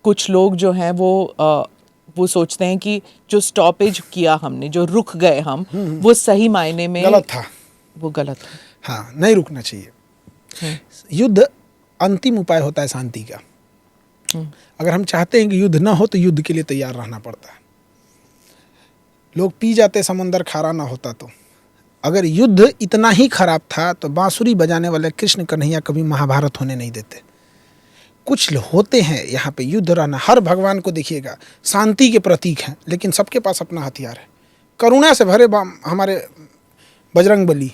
कुछ लोग जो हैं वो सोचते हैं कि जो स्टॉपेज किया हमने, जो रुक गए हम, वो सही मायने में गलत था, वो गलत था। हाँ, नहीं रुकना चाहिए। युद्ध अंतिम उपाय होता है शांति का। अगर हम चाहते हैं कि युद्ध ना हो तो युद्ध के लिए तैयार रहना पड़ता है। लोग पी जाते समंदर खारा ना होता तो। अगर युद्ध इतना ही खराब था तो बांसुरी बजाने वाले कृष्ण कन्हैया कभी महाभारत होने नहीं देते। कुछ होते हैं यहाँ पे युद्ध रहना, हर भगवान को देखिएगा शांति के प्रतीक हैं, लेकिन सबके पास अपना हथियार है। करुणा से भरे हमारे बजरंग बली,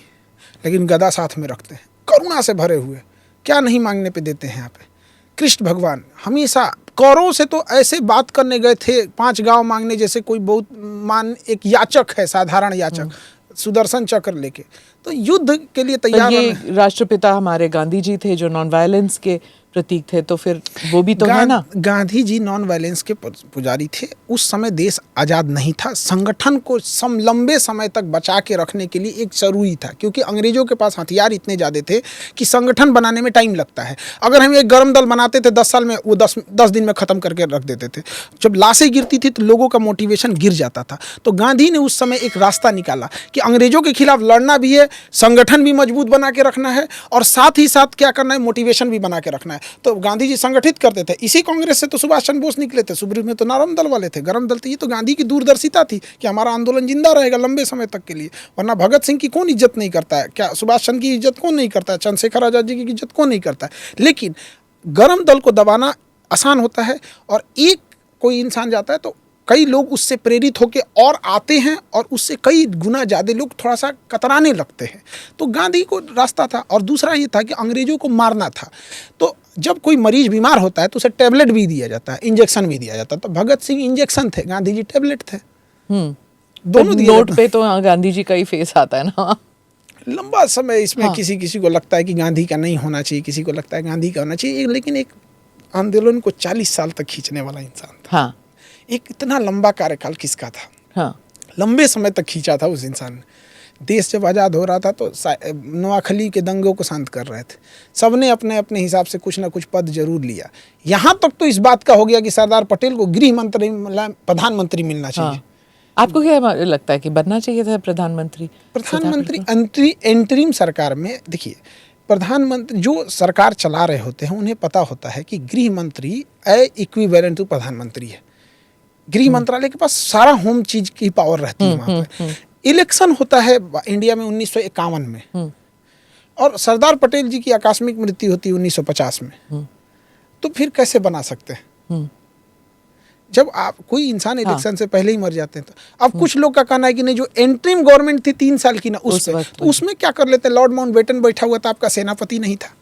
लेकिन गदा साथ में रखते हैं, करुणा से भरे हुए, क्या नहीं मांगने पे देते हैं यहाँ पे। कृष्ण भगवान हमेशा कौरवों से तो ऐसे बात करने गए थे 5 गांव मांगने, जैसे कोई बहुत एक याचक है, साधारण याचक, सुदर्शन चक्र लेके, तो युद्ध के लिए तैयार। ये राष्ट्रपिता हमारे गांधी जी थे जो नॉन वायलेंस के प्रतीक थे, तो फिर वो भी तो है ना। गांधी जी नॉन वायलेंस के पुजारी थे। उस समय देश आज़ाद नहीं था, संगठन को लंबे समय तक बचा के रखने के लिए एक जरूरी था, क्योंकि अंग्रेजों के पास हथियार इतने ज़्यादा थे कि संगठन बनाने में टाइम लगता है। अगर हम एक गर्म दल बनाते थे 10 साल में, वो 10 दिन में ख़त्म करके रख देते थे। जब लाशें गिरती थी तो लोगों का मोटिवेशन गिर जाता था। तो गांधी ने उस समय एक रास्ता निकाला कि अंग्रेजों के खिलाफ लड़ना भी है, संगठन भी मजबूत बना के रखना है, और साथ ही साथ क्या करना है, मोटिवेशन भी बना के रखना है। तो गांधी जी संगठित करते थे। इसी कांग्रेस से तो सुभाष चंद्र बोस निकले थे, सुब्रह में तो नरम दल वाले थे, गरम दल थे। ये तो गांधी की दूरदर्शिता थी कि हमारा आंदोलन जिंदा रहेगा लंबे समय तक के लिए। वरना भगत सिंह की कौन इज्जत नहीं करता है, क्या सुभाष चंद्र की इज्जत कौन नहीं करता है, चंद्रशेखर आजाद जी की इज्जत कौन नहीं करता है। लेकिन गरम दल को दबाना आसान होता है, और एक कोई इंसान जाता है तो कई लोग उससे प्रेरित होकर और आते हैं, और उससे कई गुना ज़्यादा लोग थोड़ा सा कतराने लगते हैं। तो गांधी को रास्ता था। और दूसरा ये था कि अंग्रेजों को मारना था। तो जब कोई मरीज बीमार होता है तो उसे टैबलेट भी दिया जाता है, इंजेक्शन भी दिया जाता है। तो भगत सिंह इंजेक्शन थे, गांधी जी टैबलेट थे। दोनों नोट पे तो गांधी जी का ही फेस आता है ना। लंबा समय इसमें किसी को लगता है कि गांधी का नहीं होना चाहिए, किसी को लगता है गांधी का होना चाहिए, लेकिन एक आंदोलन को 40 साल तक खींचने वाला इंसान था। हाँ। एक इतना लंबा कार्यकाल किसका था? हाँ। लंबे समय तक खींचा था उस इंसान ने। देश जब आज़ाद हो रहा था तो नोआखली के दंगों को शांत कर रहे थे। सबने अपने अपने हिसाब से कुछ ना कुछ पद जरूर लिया। यहाँ तक तो इस बात का हो गया कि सरदार पटेल को गृह मंत्री, प्रधानमंत्री मिलना चाहिए। हाँ। आपको क्या लगता है कि बनना चाहिए था प्रधानमंत्री? प्रधानमंत्री एंटरिम सरकार में देखिए, प्रधानमंत्री जो सरकार चला रहे होते हैं उन्हें पता होता है कि गृह मंत्री इक्विवेलेंट टू प्रधानमंत्री है। गृह मंत्रालय के पास सारा होम चीज की पावर रहती है वहाँ पे। इलेक्शन होता है इंडिया में 1951 में, और सरदार पटेल जी की आकस्मिक मृत्यु होती है 1950 में। तो फिर कैसे बना सकते हैं जब आप कोई इंसान इलेक्शन से पहले ही मर जाते हैं? तो अब कुछ लोग का कहना है कि नहीं, जो एंट्रीम गवर्नमेंट थी 3 साल की ना, उसमें क्या कर लेते? लॉर्ड माउंटबेटन बैठा हुआ था, आपका सेनापति नहीं था,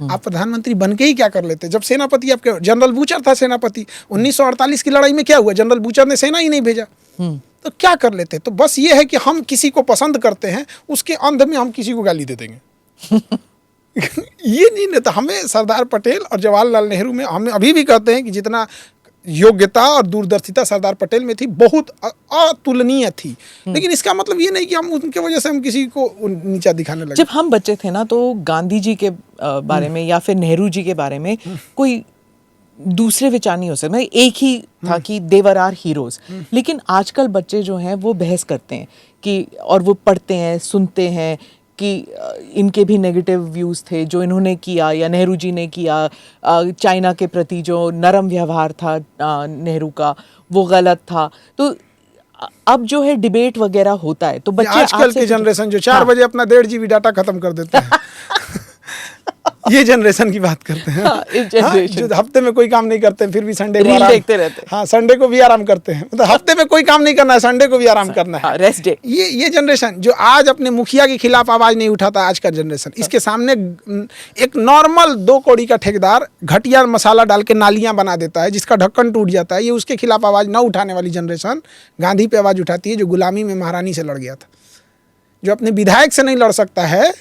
आप प्रधानमंत्री बन के ही क्या कर लेते? जब सेनापति आपके जनरल बूचर था सेनापति, 1948 की लड़ाई में क्या हुआ? जनरल बूचर ने सेना ही नहीं भेजा, तो क्या कर लेते? तो बस ये है कि हम किसी को पसंद करते हैं, उसके अंध में हम किसी को गाली दे देंगे। ये नहीं तो हमें सरदार पटेल और जवाहरलाल नेहरू में, हम अभी भी कहते हैं कि जितना योग्यता और दूरदर्शिता सरदार पटेल में थी, बहुत अतुलनीय थी। लेकिन इसका मतलब ये नहीं कि हम उनके वजह से हम किसी को नीचा दिखाने लगे। जब हम बच्चे थे ना, तो गांधी जी के बारे में या फिर नेहरू जी के बारे में कोई दूसरे विचार नहीं हो सकते। मतलब एक ही था कि देवर आर हीरोज। लेकिन आजकल बच्चे जो हैं वो बहस करते हैं कि, और वो पढ़ते हैं, सुनते हैं कि इनके भी नेगेटिव व्यूज़ थे जो इन्होंने किया या नेहरू जी ने किया। चाइना के प्रति जो नरम व्यवहार था नेहरू का, वो गलत था। तो अब जो है डिबेट वगैरह होता है, तो बच्चे आजकल की जनरेशन जो 4 बजे अपना 1.5 GB डाटा खत्म कर देते हैं। ये जनरेशन की बात करते हैं। जो हफ्ते में कोई काम नहीं करते हैं, फिर भी संडे को आराम देखते रहते हैं। हाँ, संडे को भी आराम करते हैं। मतलब हफ्ते में कोई काम नहीं करना है, संडे को भी आराम करना है, रेस्ट डे। ये जनरेशन जो आज अपने मुखिया के खिलाफ आवाज नहीं उठाता, आज का जनरेशन, इसके सामने एक नॉर्मल 2 कौड़ी का ठेकेदार घटिया मसाला डाल के नालियां बना देता है जिसका ढक्कन टूट जाता है। ये उसके खिलाफ आवाज न उठाने वाली जनरेशन गांधी पे आवाज उठाती है, जो गुलामी में महारानी से लड़ गया था, जो अपने विधायक से नहीं लड़ सकता है,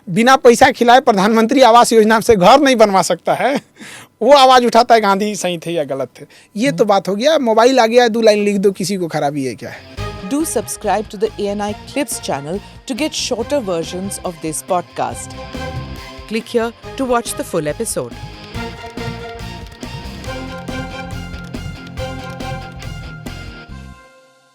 बिना पैसा खिलाए प्रधानमंत्री आवास योजना से घर नहीं बनवा सकता है, वो आवाज़ उठाता है गांधी सही थे या गलत थे। ये तो बात हो गया। मोबाइल आ गया है, 2 लाइन लिख दो, किसी को खराबी है क्या है। Do subscribe to the ANI Clips channel to get shorter versions of this podcast. Click here to watch the full episode.